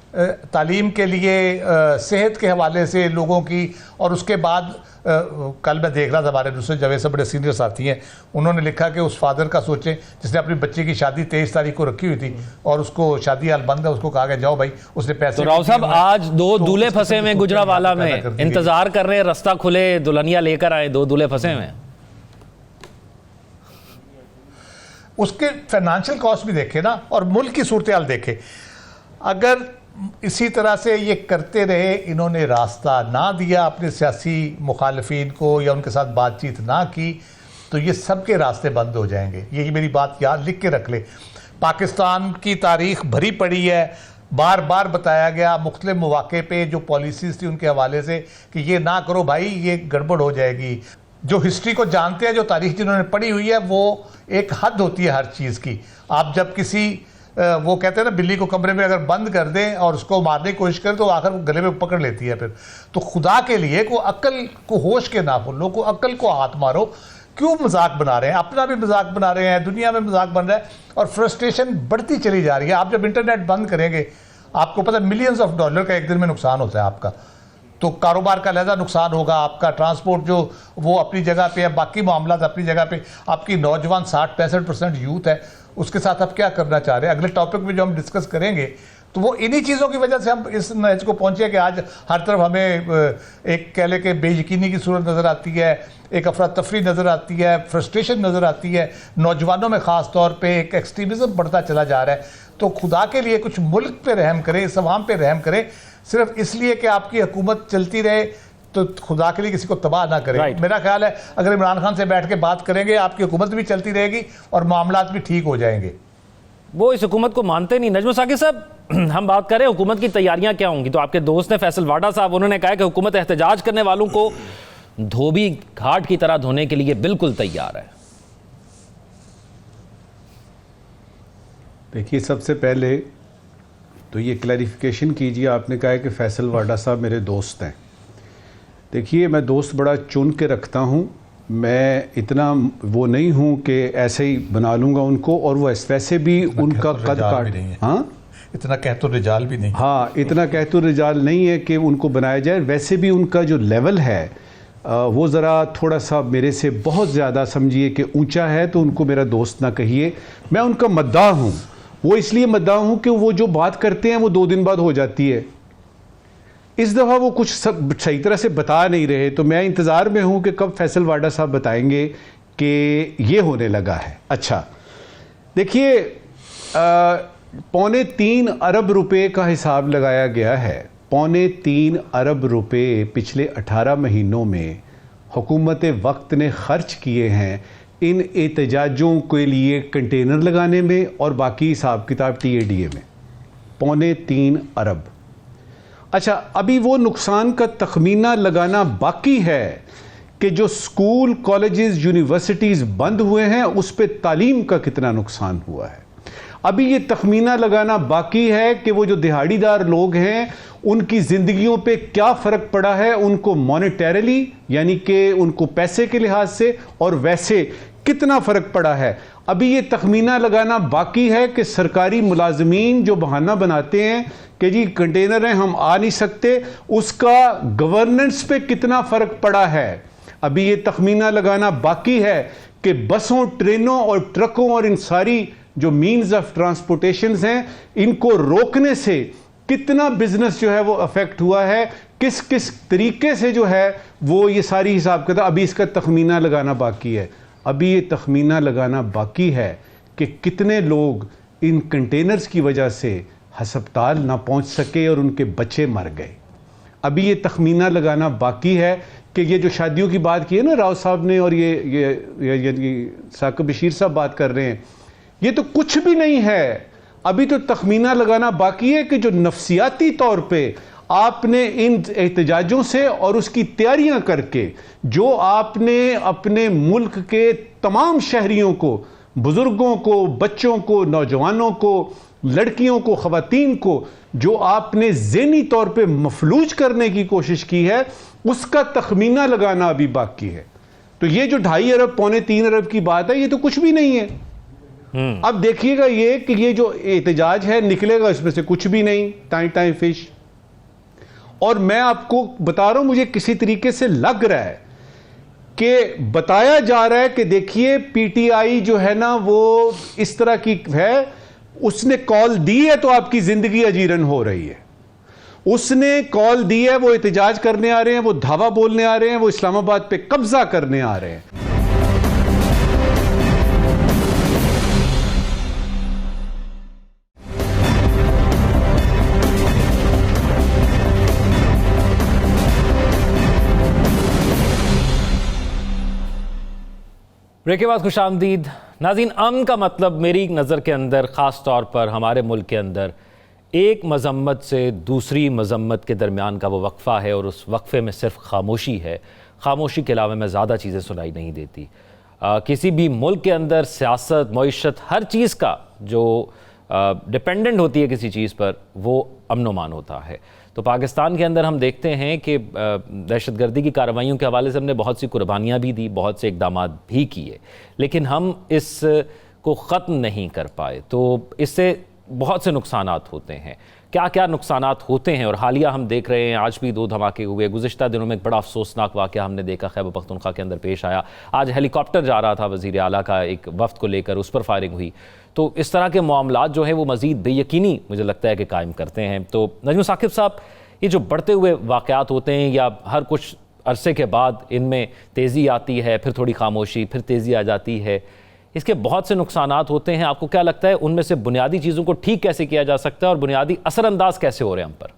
तालीम के लिए, सेहत के हवाले से लोगों की। और उसके बाद कल मैं देख रहा था, हमारे दूसरे जवेद से बड़े सीनियर साथी हैं, उन्होंने लिखा कि उस फादर का सोचें जिसने अपनी बच्चे की शादी 23 तारीख को रखी हुई थी और उसको शादी हाल बंद है, उसको कहा गया जाओ भाई, उसने पैसे। तो राव साहब आज 2 दूल्हे फंसे हुए गुजरावाला में, इंतजार कर रहे हैं रास्ता खुले, दुल्हनिया लेकर आए, 2 दूल्हे फंसे हुए। उसके फाइनेंशियल कॉस्ट भी देखे ना, और मुल्क की सूरत हाल देखे। अगर इसी तरह से ये करते रहे, इन्होंने रास्ता ना दिया अपने सियासी मुखालफिन को या उनके साथ बातचीत ना की, तो ये सबके रास्ते बंद हो जाएंगे। यही मेरी बात याद लिख के रख ले। पाकिस्तान की तारीख भरी पड़ी है, बार बार बताया गया मुख्तलिफ मौके पे जो पॉलिसीज़ थी उनके हवाले से कि ये ना करो भाई, ये गड़बड़ हो जाएगी। जो हिस्ट्री को जानते हैं, जो तारीख जिन्होंने पढ़ी हुई है, वो एक हद होती है हर चीज़ की। आप जब किसी वो कहते हैं ना, बिल्ली को कमरे में अगर बंद कर दें और उसको मारने की कोशिश करें तो आखिर गले में पकड़ लेती है फिर। तो खुदा के लिए को अक्ल को होश के नाखूनों को अक्ल को हाथ मारो। क्यों मजाक बना रहे हैं, अपना भी मजाक बना रहे हैं, दुनिया में मजाक बन रहा है, और फ्रस्ट्रेशन बढ़ती चली जा रही है। आप जब इंटरनेट बंद करेंगे, आपको पता है मिलियंस ऑफ डॉलर का एक दिन में नुकसान होता है आपका। तो कारोबार का लहजा नुकसान होगा, आपका ट्रांसपोर्ट जो वो अपनी जगह पे है, बाकी मामला अपनी जगह पे, आपकी नौजवान 60-65% यूथ है, उसके साथ आप क्या करना चाह रहे हैं। अगले टॉपिक में जो हम डिस्कस करेंगे, तो वो इन्हीं चीज़ों की वजह से हम इस नतीजे को पहुंचे कि आज हर तरफ हमें एक कह ले के बेयकीनी की सूरत नज़र आती है, एक अफरा तफरी नज़र आती है, फ्रस्ट्रेशन नज़र आती है, नौजवानों में ख़ास तौर पे एक एक्सट्रीमिज़म बढ़ता चला जा रहा है। तो खुदा के लिए कुछ मुल्क पे रहम करें, इस अवाम पे रहम करें। सिर्फ इसलिए कि आपकी हुकूमत चलती रहे तो खुदा के लिए किसी को तबाह ना करें। मेरा ख्याल है अगर इमरान खान से बैठ के बात करेंगे, आपकी हुकूमत भी चलती रहेगी और मामलात भी ठीक हो जाएंगे। वो इस हुकूमत को मानते नहीं। नजम साकिब साहब, हम बात करें हुकूमत की तैयारियां क्या होंगी, तो आपके दोस्त ने फैसल वाडा साहब, उन्होंने कहा कि हुकूमत एहतजाज करने वालों को धोबी घाट की तरह धोने के लिए बिल्कुल तैयार है। देखिए, सबसे पहले तो ये क्लैरिफिकेशन कीजिए, आपने कहा है कि फैसल वाडा साहब मेरे दोस्त हैं। देखिए, मैं दोस्त बड़ा चुन के रखता हूँ, मैं इतना वो नहीं हूँ कि ऐसे ही बना लूँगा उनको, और वो वैसे भी उनका कद काट, हाँ इतना कहतुर रिजाल भी नहीं, हाँ इतना कहतुर रिजाल नहीं है कि उनको बनाया जाए। वैसे भी उनका जो लेवल है वो ज़रा थोड़ा सा मेरे से बहुत ज़्यादा समझिए कि ऊंचा है, तो उनको मेरा दोस्त ना कहिए। मैं उनका मद्दाह हूँ, वो इसलिए मद्दाह हूँ कि वो जो बात करते हैं वो 2 दिन बाद हो जाती है। इस दफ़ा वो कुछ सब सही तरह से बता नहीं रहे, तो मैं इंतज़ार में हूँ कि कब फैसल वाडा साहब बताएंगे कि ये होने लगा है। अच्छा, देखिए, 3.25 अरब रुपए का हिसाब लगाया गया है। 3.25 अरब रुपए पिछले 18 महीनों में हुकूमत वक्त ने खर्च किए हैं इन एहतजाजों के लिए, कंटेनर लगाने में और बाकी हिसाब किताब TADA में 3.25 अरब। अच्छा, अभी वो नुकसान का तखमीना लगाना बाकी है कि जो स्कूल, कॉलेजेस, यूनिवर्सिटीज़ बंद हुए हैं उस पर तालीम का कितना नुकसान हुआ है। अभी ये तखमीना लगाना बाकी है कि वो जो दिहाड़ीदार लोग हैं उनकी ज़िंदगियों पे क्या फ़र्क पड़ा है, उनको मॉनेटरीली यानी कि उनको पैसे के लिहाज से, और वैसे कितना फ़र्क पड़ा है। अभी ये तखमीना लगाना बाकी है कि सरकारी मुलाजमीन जो बहाना बनाते हैं कि जी कंटेनर हैं हम आ नहीं सकते, उसका गवर्नेंस पे कितना फ़र्क पड़ा है। अभी ये तखमीना लगाना बाकी है कि बसों, ट्रेनों और ट्रकों और इन सारी जो मीन्स ऑफ ट्रांसपोर्टेशन हैं, इनको रोकने से कितना बिजनेस जो है वो अफेक्ट हुआ है, किस किस तरीके से जो है वो ये सारी हिसाब किताब, अभी इसका तखमीना लगाना बाकी है। अभी ये तखमीना लगाना बाकी है कि कितने लोग इन कंटेनर्स की वजह से हस्पताल ना पहुंच सके और उनके बच्चे मर गए। अभी ये तखमीना लगाना बाकी है कि ये जो शादियों की बात की है ना राव साहब ने, और ये साकिब बशीर साहब बात कर रहे हैं, ये तो कुछ भी नहीं है। अभी तो तखमीना लगाना बाकी है कि जो नफ्सियाती तौर पे आपने इन एहतजाजों से और उसकी तैयारियां करके जो आपने अपने मुल्क के तमाम शहरियों को, बुजुर्गों को, बच्चों को, नौजवानों को, लड़कियों को, खवातीन को जो आपने ज़हनी तौर पे मफलूज करने की कोशिश की है, उसका तखमीना लगाना अभी बाकी है। तो ये जो 2.5 अरब पौने 3 अरब की बात है, ये तो कुछ भी नहीं है। अब देखिएगा ये कि ये जो एहतजाज है निकलेगा इसमें से कुछ भी नहीं, टाइम टाइम फिश। और मैं आपको बता रहा हूं, मुझे किसी तरीके से लग रहा है कि बताया जा रहा है कि देखिए पीटीआई जो है ना वो इस तरह की है, उसने कॉल दी है तो आपकी जिंदगी अजीरन हो रही है। उसने कॉल दी है, वो एहतजाज करने आ रहे हैं, वो धावा बोलने आ रहे हैं, वो इस्लामाबाद पे कब्जा करने आ रहे हैं। ब्रेक के बाद खुशामदीद नाज़रीन। अमन का मतलब मेरी नज़र के अंदर ख़ास तौर पर हमारे मुल्क के अंदर एक मजम्मत से दूसरी मजम्मत के दरमियान का वो वक्फ़ा है, और उस वक्फ़े में सिर्फ खामोशी है। खामोशी के अलावा में ज़्यादा चीज़ें सुनाई नहीं देती। किसी भी मुल्क के अंदर सियासत, मईशत, हर चीज़ का जो डिपेंडेंट होती है किसी चीज़ पर, वो अमन मान होता है। तो पाकिस्तान के अंदर हम देखते हैं कि दहशतगर्दी की कार्रवाइयों के हवाले से हमने बहुत सी कुर्बानियाँ भी दी, बहुत से इक़दाम भी किए, लेकिन हम इस को ख़त्म नहीं कर पाए। तो इससे बहुत से नुकसानात होते हैं। क्या क्या नुकसानात होते हैं, और हालिया हम देख रहे हैं, आज भी 2 धमाके हुए। गुज़िश्ता दिनों में एक बड़ा अफसोसनाक वाक़या हमने देखा, खैबर पख्तूनख्वा के अंदर पेश आया। आज हेलीकॉप्टर जा रहा था वज़ीर आला का एक वफ़द को लेकर, उस पर फायरिंग हुई। तो इस तरह के मामलात जो हैं वो मज़ीद बेयकीनी मुझे लगता है कि कायम करते हैं। तो नजम साकिब साहब, ये जो बढ़ते हुए वाक़यात होते हैं, या हर कुछ अरसे के बाद इनमें तेज़ी आती है, फिर थोड़ी खामोशी, फिर तेज़ी आ जाती है, इसके बहुत से नुकसानात होते हैं। आपको क्या लगता है उनमें से बुनियादी चीज़ों को ठीक कैसे किया जा सकता है, और बुनियादी असरअंदाज कैसे हो रहे हैं हम पर?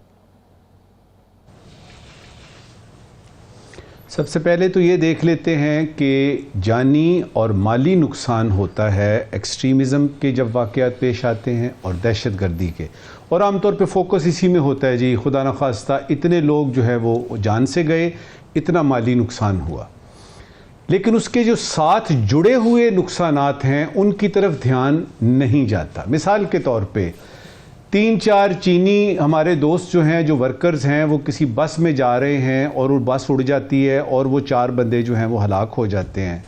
सबसे पहले तो ये देख लेते हैं कि जानी और माली नुकसान होता है एक्सट्रीमिज़म के जब वाक़यात पेश आते हैं और दहशतगर्दी के, और आमतौर पे फोकस इसी में होता है जी, खुदा न खास्ता इतने लोग जो है वो जान से गए, इतना माली नुकसान हुआ। लेकिन उसके जो साथ जुड़े हुए नुकसानात हैं उनकी तरफ ध्यान नहीं जाता। मिसाल के तौर पे 3-4 चीनी हमारे दोस्त जो हैं, जो वर्कर्स हैं, वो किसी बस में जा रहे हैं और वो बस उड़ जाती है और वो 4 बंदे जो हैं वो हलाक हो जाते हैं।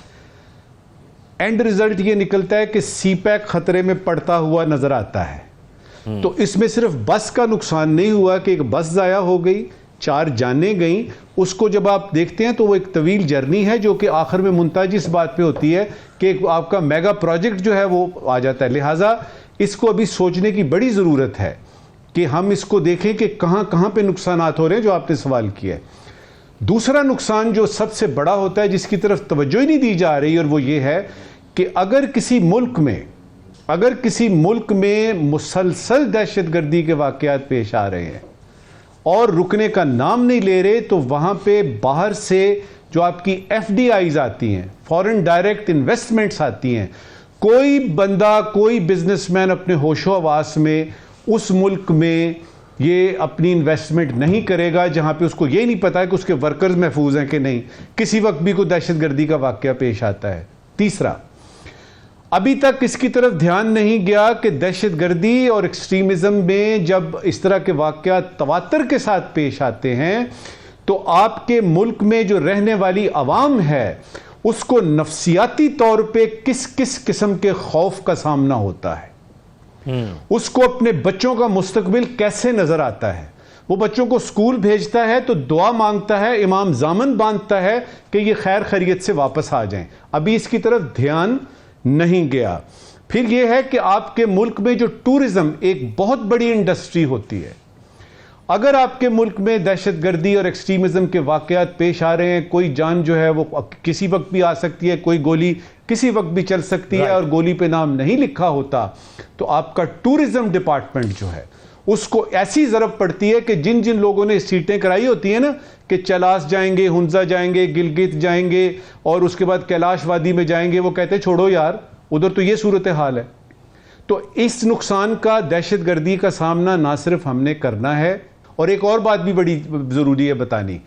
एंड रिजल्ट ये निकलता है कि सीपैक खतरे में पड़ता हुआ नजर आता है। तो इसमें सिर्फ बस का नुकसान नहीं हुआ कि एक बस ज़ाया हो गई, 4 जानें गई। उसको जब आप देखते हैं तो वो एक तवील जर्नी है जो कि आखिर में मुंताज इस बात पे होती है कि आपका मेगा प्रोजेक्ट जो है वो आ जाता है। लिहाजा इसको अभी सोचने की बड़ी ज़रूरत है कि हम इसको देखें कि कहाँ कहाँ पे नुकसानात हो रहे हैं, जो आपने सवाल किया है। दूसरा नुकसान जो सबसे बड़ा होता है, जिसकी तरफ तवज्जो ही नहीं दी जा रही, और वो ये है कि अगर किसी मुल्क में मुसलसल दहशतगर्दी के वाक़यात पेश आ रहे हैं और रुकने का नाम नहीं ले रहे, तो वहाँ पे बाहर से जो आपकी FDIs आती हैं, फॉरेन डायरेक्ट इन्वेस्टमेंट्स आती हैं, कोई बंदा, कोई बिजनेसमैन अपने होशो हवास में उस मुल्क में ये अपनी इन्वेस्टमेंट नहीं करेगा जहाँ पे उसको ये नहीं पता है कि उसके वर्कर्स महफूज हैं कि नहीं। किसी वक्त भी कोई दहशतगर्दी का वाक़या पेश आता है। तीसरा, अभी तक इसकी तरफ ध्यान नहीं गया कि दहशतगर्दी और एक्सट्रीमिज़म में जब इस तरह के वाक़यात तवातर के साथ पेश आते हैं तो आपके मुल्क में जो रहने वाली आवाम है उसको नफ्सियाती तौर पे किस किस किस्म के खौफ का सामना होता है, उसको अपने बच्चों का मुस्तकबिल कैसे नजर आता है। वो बच्चों को स्कूल भेजता है तो दुआ मांगता है, इमाम जामन बांधता है कि ये खैर खैरियत से वापस आ जाएं। अभी इसकी तरफ ध्यान नहीं गया। फिर यह है कि आपके मुल्क में जो टूरिज्म एक बहुत बड़ी इंडस्ट्री होती है, अगर आपके मुल्क में दहशतगर्दी और एक्सट्रीमिज्म के वाक़यात पेश आ रहे हैं, कोई जान जो है वो किसी वक्त भी आ सकती है, कोई गोली किसी वक्त भी चल सकती है, और गोली पे नाम नहीं लिखा होता, तो आपका टूरिज्म डिपार्टमेंट जो है उसको ऐसी ज़रूरत पड़ती है कि जिन जिन लोगों ने सीटें कराई होती हैं ना, कि चलास जाएंगे, हुंजा जाएंगे, गिलगित जाएंगे और उसके बाद कैलाश वादी में जाएंगे, वो कहते हैं छोड़ो यार, उधर तो ये सूरत हाल है। तो इस नुकसान का, दहशतगर्दी का सामना ना सिर्फ हमने करना है और एक और बात भी बड़ी ज़रूरी है बतानी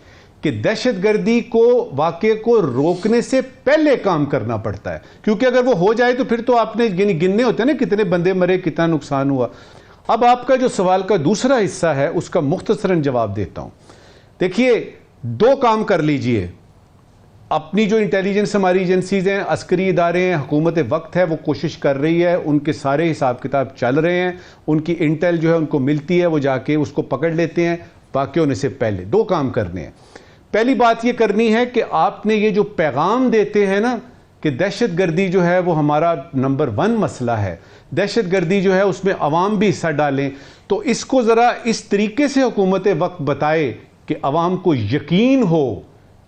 कि दहशतगर्दी को वाक़े को रोकने से पहले काम करना पड़ता है, क्योंकि अगर वो हो जाए तो फिर तो आपने गिनने होते हैं ना कितने बंदे मरे, कितना नुकसान हुआ। अब आपका जो सवाल का दूसरा हिस्सा है उसका मुख्तसरन जवाब देता हूं। देखिए, दो काम कर लीजिए। अपनी जो इंटेलिजेंस हमारी एजेंसीज हैं, अस्करी इदारे हैं, हुकूमत वक्त है, वो कोशिश कर रही है, उनके सारे हिसाब किताब चल रहे हैं, उनकी इंटेल जो है उनको मिलती है, वो जाके उसको पकड़ लेते हैं। वाक़ होने से पहले दो काम करने हैं। पहली बात ये करनी है कि आपने ये जो पैगाम देते हैं ना कि दहशतगर्दी जो है वो हमारा नंबर 1 मसला है, दहशतगर्दी जो है उसमें अवाम भी हिस्सा डालें, तो इसको ज़रा इस तरीके से हुकूमत वक्त बताए कि अवाम को यकीन हो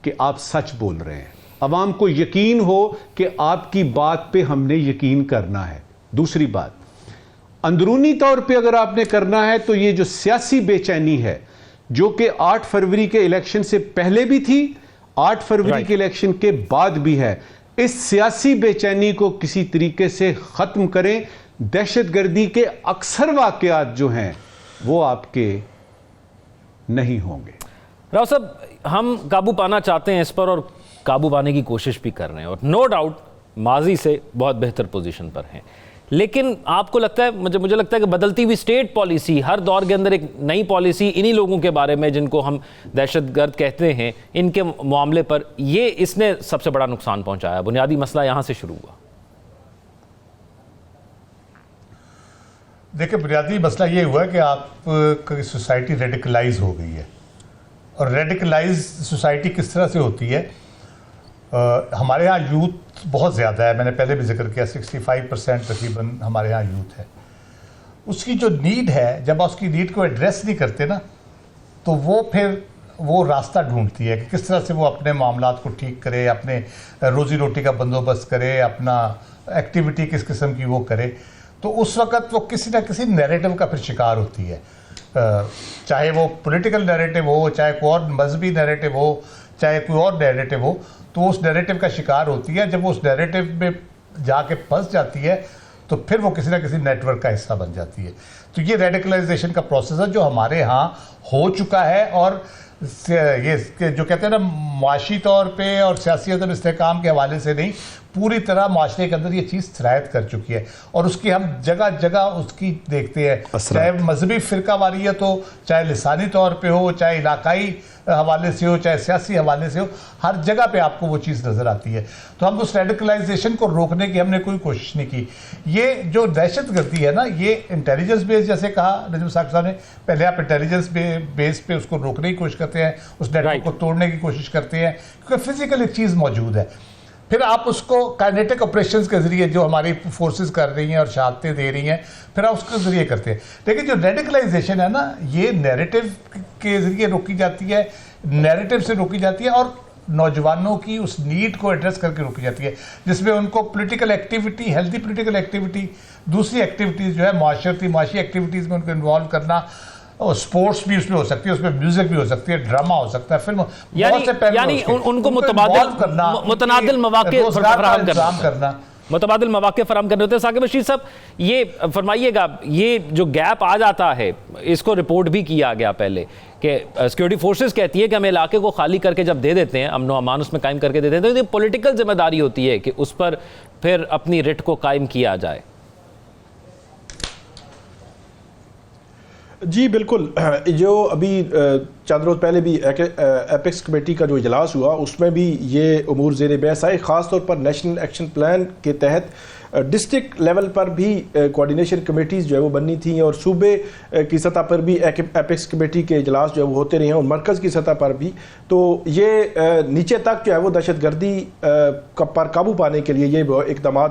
कि आप सच बोल रहे हैं, अवाम को यकीन हो कि आपकी बात पे हमने यकीन करना है। दूसरी बात, अंदरूनी तौर पे अगर आपने करना है तो ये जो सियासी बेचैनी है जो कि 8 फरवरी के इलेक्शन से पहले भी थी, 8 फरवरी के इलेक्शन के बाद भी है, इस सियासी बेचैनी को किसी तरीके से ख़त्म करें। दहशतगर्दी के अक्सर वाक़यात जो हैं वो आपके नहीं होंगे। राव साहब, हम काबू पाना चाहते हैं इस पर और काबू पाने की कोशिश भी कर रहे हैं और नो डाउट माजी से बहुत बेहतर पोजीशन पर हैं, लेकिन आपको लगता है, मुझे लगता है कि बदलती हुई स्टेट पॉलिसी, हर दौर के अंदर एक नई पॉलिसी इन्हीं लोगों के बारे में जिनको हम दहशतगर्द कहते हैं, इनके मामले पर ये इसने सबसे बड़ा नुकसान पहुंचाया। बुनियादी मसला यहां से शुरू हुआ। देखिए, बुनियादी मसला ये हुआ कि आपकी सोसाइटी रेडिकलाइज हो गई है, और रेडिकलाइज सोसाइटी किस तरह से होती है? हमारे यहाँ यूथ बहुत ज़्यादा है, मैंने पहले भी जिक्र किया, 65% तकरीबन हमारे यहाँ यूथ है। उसकी जो नीड है, जब आप उसकी नीड को एड्रेस नहीं करते ना, तो वो फिर वो रास्ता ढूंढती है कि किस तरह से वो अपने मामलात को ठीक करे, अपने रोज़ी रोटी का बंदोबस्त करे, अपना एक्टिविटी किस किस्म की वो करे। तो उस वक़्त वो किसी ना किसी नैरेटिव का फिर शिकार होती है, चाहे वो पॉलिटिकल नैरेटिव हो, चाहे कोई और मजहबी नैरेटिव हो, चाहे कोई और नैरेटिव हो, तो उस नैरेटिव का शिकार होती है। जब वो उस नैरेटिव में जाके फंस जाती है तो फिर वो किसी ना किसी नेटवर्क का हिस्सा बन जाती है। तो ये रेडिकलाइजेशन का प्रोसेस है जो हमारे यहाँ हो चुका है, और ये जो कहते हैं ना, माशी तौर पे और सियासी अदम इस्तेहकाम के हवाले से नहीं, पूरी तरह माशरे के अंदर ये चीज़ थरायत कर चुकी है, और उसकी हम जगह जगह उसकी देखते हैं, चाहे मजहबी फ़िरका वारियत हो, चाहे लिसानी तौर पे हो, चाहे इलाकाई हवाले से हो, चाहे सियासी हवाले से हो, हर जगह पे आपको वो चीज़ नज़र आती है। तो हम उस रेडिकलाइजेशन को रोकने की हमने कोई कोशिश नहीं की। ये जो दहशतगर्दी है ना, ये इंटेलिजेंस बेस, जैसे कहा नजम साहब साहब ने, पहले आप इंटेलिजेंस बेस पे उसको रोकने की कोशिश करते हैं, उस नेटवर्क को तोड़ने की कोशिश करते हैं, क्योंकि फिजिकल एक चीज़ मौजूद है। फिर आप उसको काइनेटिक ऑपरेशंस के ज़रिए जो हमारी फोर्सेस कर रही हैं और शहादतें दे रही हैं, फिर आप उसके ज़रिए करते हैं। लेकिन जो रेडिकलाइजेशन है ना, ये नैरेटिव के ज़रिए रोकी जाती है, नैरेटिव से रोकी जाती है, और नौजवानों की उस नीड को एड्रेस करके रोकी जाती है, जिसमें उनको political activity, healthy political activity, दूसरी एक्टिविटीज़ जो है माशी एक्टिविटीज़ में उनको इन्वॉल्व करना, और स्पोर्ट्स भी उसमें हो सकती है, उसमें म्यूजिक भी हो सकती है, ड्रामा हो सकता है, फिल्म, यानी उनको मुतनादिल मौके फराहम करना, मुतबादिल मौके फराहम करने होते हैं। साकिब रशीद साहब, ये फरमाइएगा, ये जो गैप आ जाता है, इसको रिपोर्ट भी किया गया पहले कि सिक्योरिटी फोर्सेस कहती है कि हम इलाके को खाली करके जब दे देते हैं, अमन व अमान उसमें कायम करके दे देते हैं, तो ये पॉलिटिकल जिम्मेदारी होती है कि उस पर फिर अपनी रिट को कायम किया जाए। जी बिल्कुल, जो अभी चंद रोज़ पहले भी एपेक्स कमेटी का जो इजलास हुआ, उसमें भी ये उमूर ज़ेर बहस आए। ख़ास तौर पर नेशनल एक्शन प्लान के तहत डिस्ट्रिक्ट लेवल पर भी कोऑर्डिनेशन कमेटीज़ जो है वो बननी थी, और सूबे की सतह पर भी एपेक्स कमेटी के इजलास जो है वो होते रहे हैं, और मरकज़ की सतह पर भी। तो ये नीचे तक जो है वो दहशतगर्दी पर काबू पाने के लिए ये इक़दाम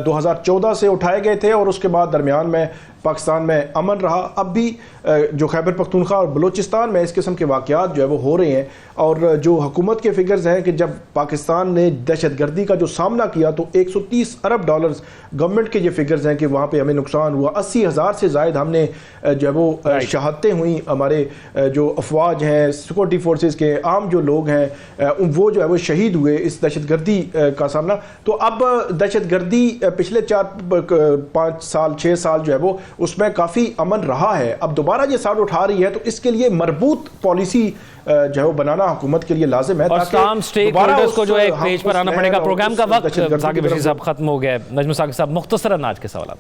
2014 से उठाए गए थे, और उसके बाद दरमियान में पाकिस्तान में अमन रहा। अब भी जो खैबर पख्तूनख्वा और बलूचिस्तान में इसके किस्म के वाक़यात जो है वो हो रहे हैं। और जो हुकूमत के फिगर्स हैं कि जब पाकिस्तान ने दहशतगर्दी का जो सामना किया तो 130 अरब डॉलर्स गवर्नमेंट के ये फिगर्स हैं कि वहाँ पे हमें नुकसान हुआ। 80,000 से ज़ायद हमने जो है वो शहादतें हुई। हमारे जो अफवाज हैं, सिक्योरिटी फोर्सेस के आम जो लोग हैं वो जो है वो शहीद हुए इस दहशतगर्दी का सामना। तो अब दहशतगर्दी पिछले 4-5 साल 6 साल जो है वो उसमें काफ़ी अमन रहा है। अब दोबारा ये साउंड उठा रही है तो इसके लिए मरबूत पॉलिसी जो है वो बनाना हुकूमत के लिए लाजिम है। और तमाम स्टेक होल्डर्स को जो है एक पेज पर आना पड़ेगा। प्रोग्राम का वक्त साकिब बशीर साहब खत्म हो गया है। नजम साकिब साहब मुख्तसरन आज के सवाल।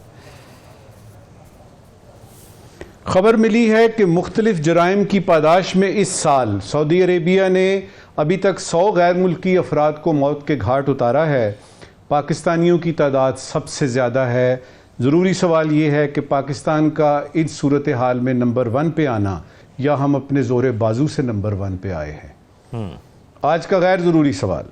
खबर मिली है कि मुख्तलिफ जराइम की पादाश में इस साल सऊदी अरेबिया ने अभी तक 100 गैर मुल्की अफराद को मौत के घाट उतारा है। पाकिस्तानियों की तादाद सबसे ज़्यादा है। ज़रूरी सवाल ये है कि पाकिस्तान का इस सूरत हाल में नंबर 1 पे आना या हम अपने ज़ोरे बाजू से नंबर 1 पे आए हैं। आज का गैर ज़रूरी सवाल,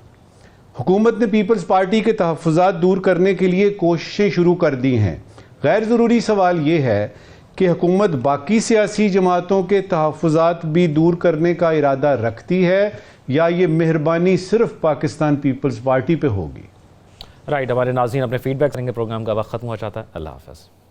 हुकूमत ने पीपल्स पार्टी के तहफ़्फ़ुज़ात दूर करने के लिए कोशिशें शुरू कर दी हैं। गैर ज़रूरी सवाल ये है कि हुकूमत बाकी सियासी जमातों के तहफ़्फ़ुज़ात भी दूर करने का इरादा रखती है या ये मेहरबानी सिर्फ पाकिस्तान पीपल्स पार्टी पे होगी। राइट, हमारे नाज़रीन अपने फीडबैक करेंगे। प्रोग्राम का वक्त खत्म हो जाता है। अल्लाह हाफ़िज़।